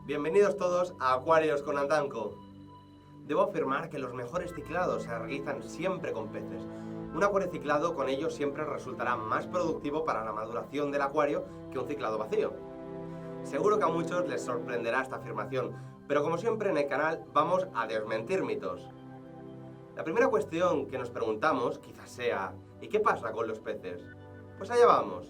Bienvenidos todos a Acuarios con Andanco. Debo afirmar que los mejores ciclados se realizan siempre con peces. Un acuario ciclado con ellos siempre resultará más productivo para la maduración del acuario que un ciclado vacío. Seguro que a muchos les sorprenderá esta afirmación, pero como siempre en el canal vamos a desmentir mitos. La primera cuestión que nos preguntamos quizás sea ¿y qué pasa con los peces? Pues allá vamos.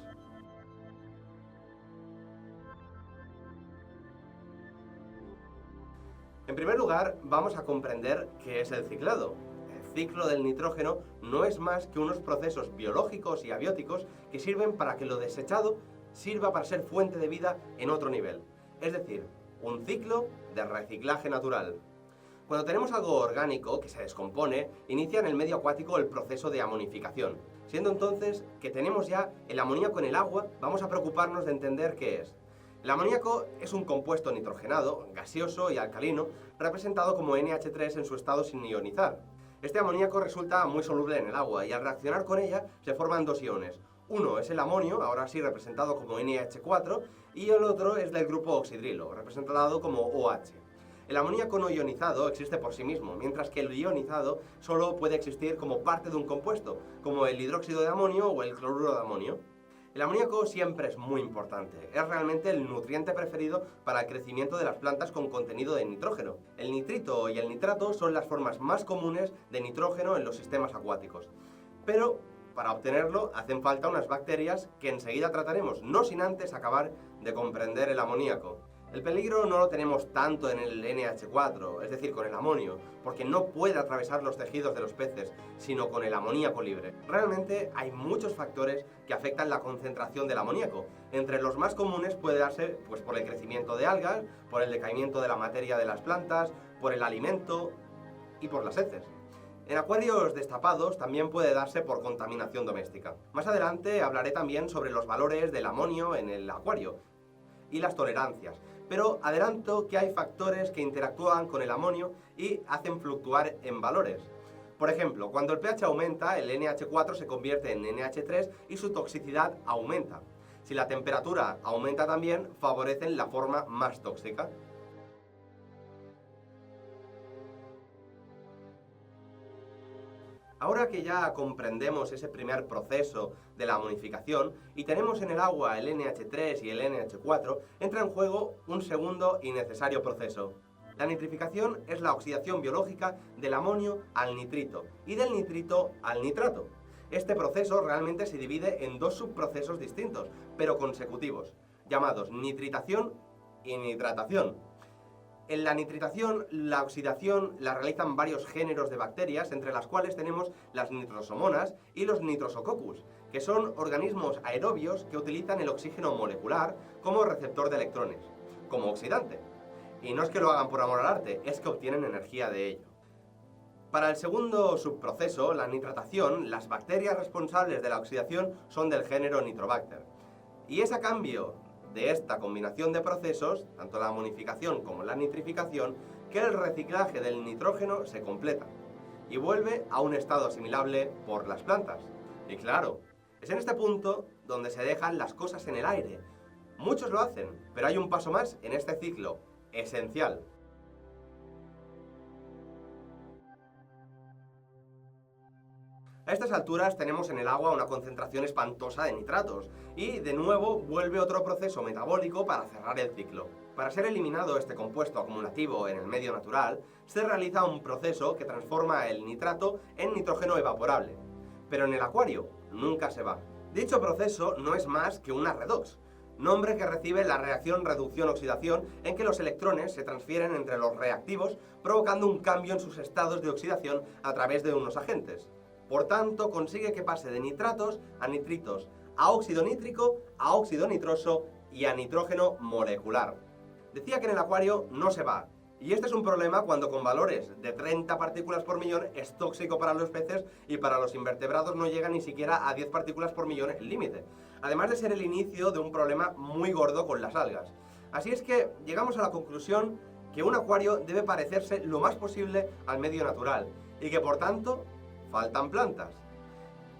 En primer lugar, vamos a comprender qué es el ciclado. El ciclo del nitrógeno no es más que unos procesos biológicos y abióticos que sirven para que lo desechado sirva para ser fuente de vida en otro nivel. Es decir, un ciclo de reciclaje natural. Cuando tenemos algo orgánico que se descompone, inicia en el medio acuático el proceso de amonificación. Siendo entonces que tenemos ya el amoníaco en el agua, vamos a preocuparnos de entender qué es. El amoníaco es un compuesto nitrogenado, gaseoso y alcalino, representado como NH3 en su estado sin ionizar. Este amoníaco resulta muy soluble en el agua y al reaccionar con ella se forman dos iones. Uno es el amonio, ahora sí representado como NH4, y el otro es del grupo oxidrilo, representado como OH. El amoníaco no ionizado existe por sí mismo, mientras que el ionizado solo puede existir como parte de un compuesto, como el hidróxido de amonio o el cloruro de amonio. El amoníaco siempre es muy importante, es realmente el nutriente preferido para el crecimiento de las plantas con contenido de nitrógeno. El nitrito y el nitrato son las formas más comunes de nitrógeno en los sistemas acuáticos. Pero para obtenerlo hacen falta unas bacterias que enseguida trataremos, no sin antes acabar de comprender el amoníaco. El peligro no lo tenemos tanto en el NH4, es decir, con el amonio, porque no puede atravesar los tejidos de los peces, sino con el amoníaco libre. Realmente hay muchos factores que afectan la concentración del amoníaco. Entre los más comunes puede darse por el crecimiento de algas, por el decaimiento de la materia de las plantas, por el alimento y por las heces. En acuarios destapados también puede darse por contaminación doméstica. Más adelante hablaré también sobre los valores del amonio en el acuario y las tolerancias, pero adelanto que hay factores que interactúan con el amonio y hacen fluctuar en valores. Por ejemplo, cuando el pH aumenta, el NH4 se convierte en NH3 y su toxicidad aumenta. Si la temperatura aumenta también, favorecen la forma más tóxica. Ahora que ya comprendemos ese primer proceso de la amonificación y tenemos en el agua el NH3 y el NH4, entra en juego un segundo y necesario proceso. La nitrificación es la oxidación biológica del amonio al nitrito y del nitrito al nitrato. Este proceso realmente se divide en dos subprocesos distintos, pero consecutivos, llamados nitritación y nitratación. En la nitritación, la oxidación la realizan varios géneros de bacterias, entre las cuales tenemos las nitrosomonas y los nitrosococcus, que son organismos aerobios que utilizan el oxígeno molecular como receptor de electrones, como oxidante. Y no es que lo hagan por amor al arte, es que obtienen energía de ello. Para el segundo subproceso, la nitratación, las bacterias responsables de la oxidación son del género Nitrobacter. Y es a cambio de esta combinación de procesos, tanto la amonificación como la nitrificación, que el reciclaje del nitrógeno se completa y vuelve a un estado asimilable por las plantas. Y claro, es en este punto donde se dejan las cosas en el aire. Muchos lo hacen, pero hay un paso más en este ciclo, esencial. A estas alturas tenemos en el agua una concentración espantosa de nitratos y de nuevo vuelve otro proceso metabólico para cerrar el ciclo. Para ser eliminado este compuesto acumulativo en el medio natural, se realiza un proceso que transforma el nitrato en nitrógeno evaporable. Pero en el acuario nunca se va. Dicho proceso no es más que una redox, nombre que recibe la reacción reducción-oxidación en que los electrones se transfieren entre los reactivos provocando un cambio en sus estados de oxidación a través de unos agentes. Por tanto, consigue que pase de nitratos a nitritos, a óxido nítrico, a óxido nitroso y a nitrógeno molecular. Decía que en el acuario no se va, y este es un problema cuando con valores de 30 partículas por millón es tóxico para los peces y para los invertebrados no llega ni siquiera a 10 partículas por millón el límite, además de ser el inicio de un problema muy gordo con las algas. Así es que llegamos a la conclusión que un acuario debe parecerse lo más posible al medio natural y que por tanto faltan plantas.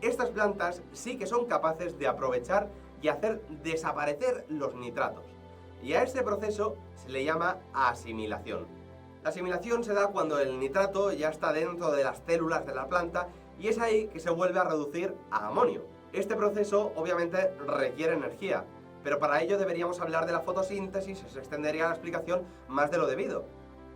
Estas plantas sí que son capaces de aprovechar y hacer desaparecer los nitratos. Y a este proceso se le llama asimilación. La asimilación se da cuando el nitrato ya está dentro de las células de la planta y es ahí que se vuelve a reducir a amonio. Este proceso obviamente requiere energía, pero para ello deberíamos hablar de la fotosíntesis y se extendería la explicación más de lo debido.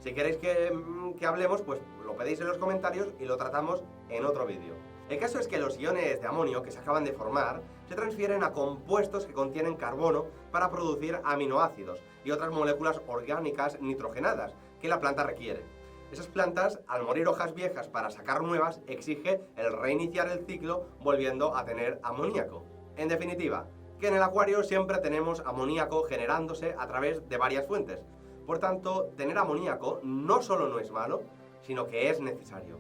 Si queréis que hablemos, pues lo pedís en los comentarios y lo tratamos en otro vídeo. El caso es que los iones de amonio que se acaban de formar se transfieren a compuestos que contienen carbono para producir aminoácidos y otras moléculas orgánicas nitrogenadas que la planta requiere. Esas plantas, al morir hojas viejas para sacar nuevas, exige el reiniciar el ciclo volviendo a tener amoníaco. En definitiva, que en el acuario siempre tenemos amoníaco generándose a través de varias fuentes. Por tanto, tener amoníaco no solo no es malo, sino que es necesario.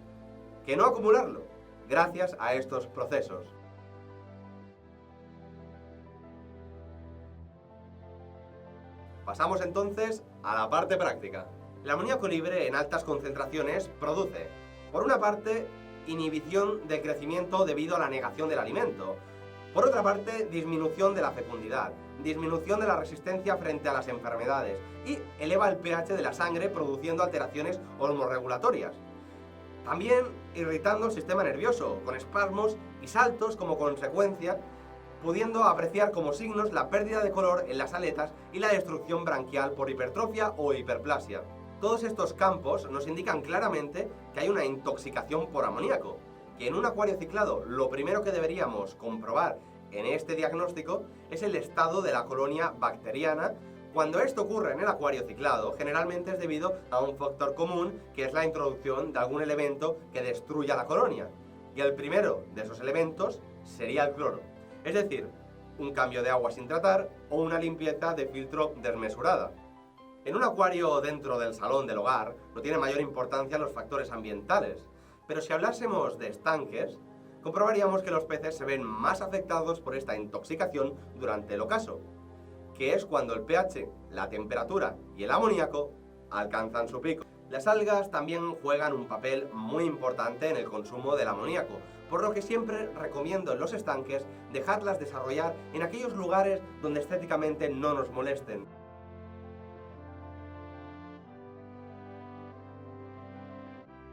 Que no acumularlo, gracias a estos procesos. Pasamos entonces a la parte práctica. El amoníaco libre en altas concentraciones produce, por una parte, inhibición del crecimiento debido a la negación del alimento. Por otra parte, disminución de la fecundidad, disminución de la resistencia frente a las enfermedades y eleva el pH de la sangre produciendo alteraciones hormorregulatorias. También irritando el sistema nervioso, con espasmos y saltos como consecuencia, pudiendo apreciar como signos la pérdida de color en las aletas y la destrucción branquial por hipertrofia o hiperplasia. Todos estos campos nos indican claramente que hay una intoxicación por amoníaco, que en un acuario ciclado lo primero que deberíamos comprobar en este diagnóstico es el estado de la colonia bacteriana. Cuando esto ocurre en el acuario ciclado, generalmente es debido a un factor común, que es la introducción de algún elemento que destruya la colonia. Y el primero de esos elementos sería el cloro. Es decir, un cambio de agua sin tratar o una limpieza de filtro desmesurada. En un acuario dentro del salón del hogar no tiene mayor importancia los factores ambientales, pero si hablásemos de estanques, comprobaríamos que los peces se ven más afectados por esta intoxicación durante el ocaso, que es cuando el pH, la temperatura y el amoníaco alcanzan su pico. Las algas también juegan un papel muy importante en el consumo del amoníaco, por lo que siempre recomiendo en los estanques dejarlas desarrollar en aquellos lugares donde estéticamente no nos molesten.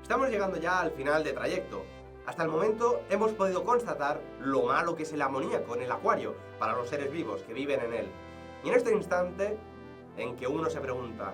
Estamos llegando ya al final de trayecto. Hasta el momento hemos podido constatar lo malo que es el amoníaco en el acuario para los seres vivos que viven en él. Y en este instante en que uno se pregunta,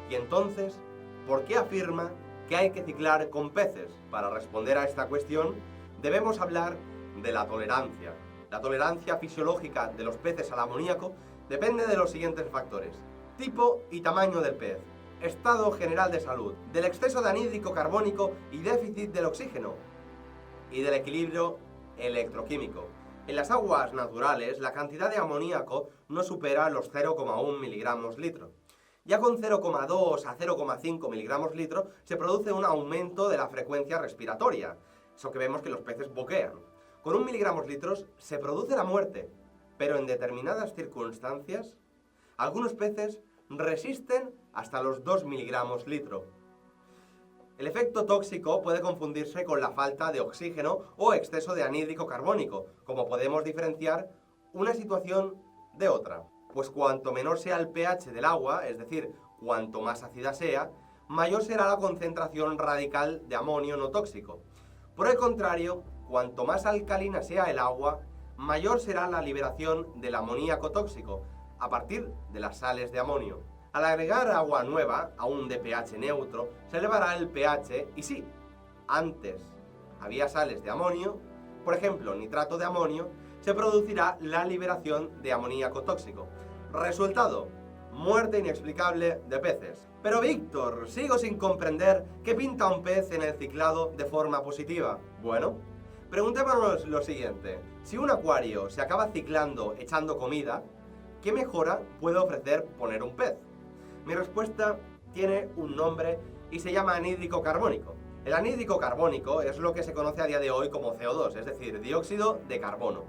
¿y entonces por qué afirma que hay que ciclar con peces? Para responder a esta cuestión debemos hablar de la tolerancia. La tolerancia fisiológica de los peces al amoníaco depende de los siguientes factores: tipo y tamaño del pez, estado general de salud, del exceso de anhídrico carbónico y déficit del oxígeno, y del equilibrio electroquímico. En las aguas naturales, la cantidad de amoníaco no supera los 0,1 miligramos litro. Ya con 0,2 a 0,5 miligramos litro se produce un aumento de la frecuencia respiratoria, eso que vemos que los peces boquean. Con 1 miligramos litros se produce la muerte, pero en determinadas circunstancias, algunos peces resisten hasta los 2 miligramos litro. El efecto tóxico puede confundirse con la falta de oxígeno o exceso de anhídrico carbónico, como podemos diferenciar una situación de otra. Pues cuanto menor sea el pH del agua, es decir, cuanto más ácida sea, mayor será la concentración radical de amonio no tóxico. Por el contrario, cuanto más alcalina sea el agua, mayor será la liberación del amoníaco tóxico, a partir de las sales de amonio. Al agregar agua nueva, aún de pH neutro, se elevará el pH y sí, antes había sales de amonio, por ejemplo nitrato de amonio, se producirá la liberación de amoníaco tóxico. Resultado: muerte inexplicable de peces. Pero Víctor, sigo sin comprender qué pinta un pez en el ciclado de forma positiva. Bueno, preguntémonos lo siguiente: si un acuario se acaba ciclando echando comida, ¿qué mejora puede ofrecer poner un pez? Mi respuesta tiene un nombre y se llama anhídrico carbónico. El anhídrico carbónico es lo que se conoce a día de hoy como CO2, es decir, dióxido de carbono.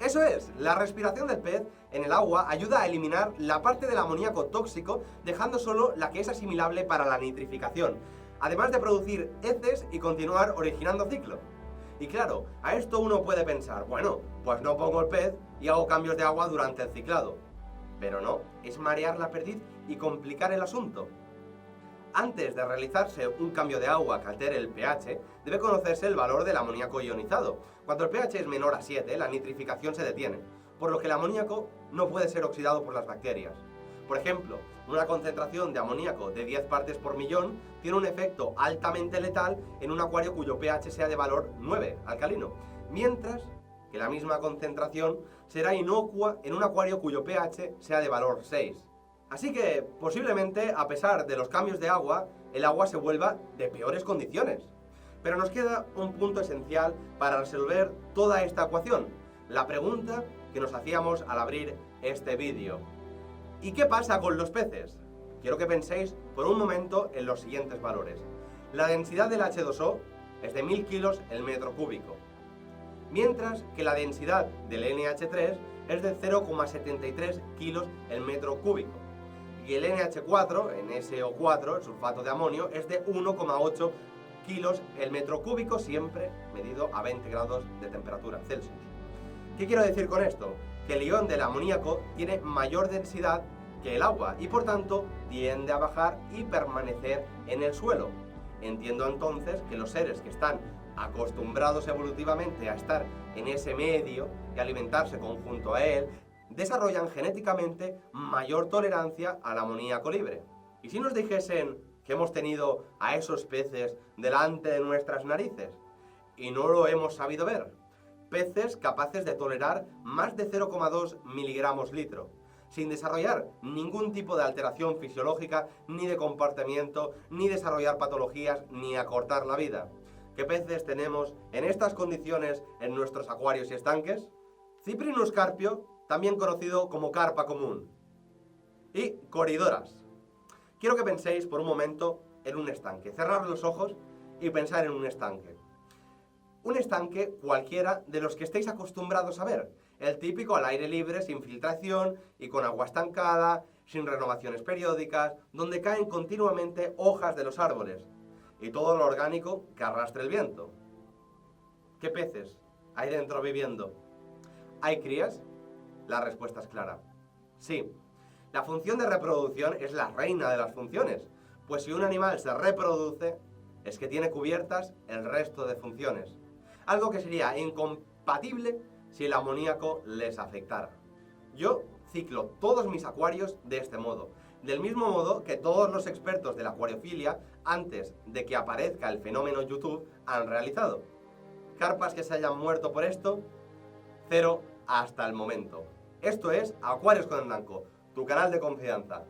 Eso es, la respiración del pez en el agua ayuda a eliminar la parte del amoníaco tóxico, dejando solo la que es asimilable para la nitrificación, además de producir heces y continuar originando ciclo. Y claro, a esto uno puede pensar, bueno, pues no pongo el pez y hago cambios de agua durante el ciclado. Pero no, es marear la perdiz y complicar el asunto. Antes de realizarse un cambio de agua que altere el pH, debe conocerse el valor del amoníaco ionizado. Cuando el pH es menor a 7, la nitrificación se detiene, por lo que el amoníaco no puede ser oxidado por las bacterias. Por ejemplo, una concentración de amoníaco de 10 partes por millón tiene un efecto altamente letal en un acuario cuyo pH sea de valor 9, alcalino, mientras que la misma concentración será inocua en un acuario cuyo pH sea de valor 6. Así que, posiblemente, a pesar de los cambios de agua, el agua se vuelva de peores condiciones. Pero nos queda un punto esencial para resolver toda esta ecuación, la pregunta que nos hacíamos al abrir este vídeo. ¿Y qué pasa con los peces? Quiero que penséis por un momento en los siguientes valores. La densidad del H2O es de 1000 kilos el metro cúbico, mientras que la densidad del NH3 es de 0,73 kilos el metro cúbico. Y el NH4, NSO4, el sulfato de amonio, es de 1,8 kilos el metro cúbico, siempre medido a 20 grados de temperatura Celsius. ¿Qué quiero decir con esto? Que el ion del amoníaco tiene mayor densidad que el agua y por tanto tiende a bajar y permanecer en el suelo. Entiendo entonces que los seres que están acostumbrados evolutivamente a estar en ese medio y alimentarse conjunto a él, desarrollan genéticamente mayor tolerancia al amoníaco libre. ¿Y si nos dijesen que hemos tenido a esos peces delante de nuestras narices y no lo hemos sabido ver? Peces capaces de tolerar más de 0,2 miligramos litro, sin desarrollar ningún tipo de alteración fisiológica, ni de comportamiento, ni desarrollar patologías, ni acortar la vida. ¿Qué peces tenemos en estas condiciones en nuestros acuarios y estanques? Cyprinus carpio, también conocido como carpa común, y coridoras. Quiero que penséis por un momento en un estanque. Cerrar los ojos y pensar en un estanque. Un estanque cualquiera de los que estéis acostumbrados a ver. El típico al aire libre, sin filtración y con agua estancada, sin renovaciones periódicas, donde caen continuamente hojas de los árboles y todo lo orgánico que arrastre el viento. ¿Qué peces hay dentro viviendo? ¿Hay crías? La respuesta es clara. Sí, la función de reproducción es la reina de las funciones, pues si un animal se reproduce, es que tiene cubiertas el resto de funciones. Algo que sería incompatible si el amoníaco les afectara. Yo ciclo todos mis acuarios de este modo, del mismo modo que todos los expertos de la acuariofilia, antes de que aparezca el fenómeno YouTube, han realizado. Carpas que se hayan muerto por esto, 0 hasta el momento. Esto es Acuarios con el Blanco, tu canal de confianza.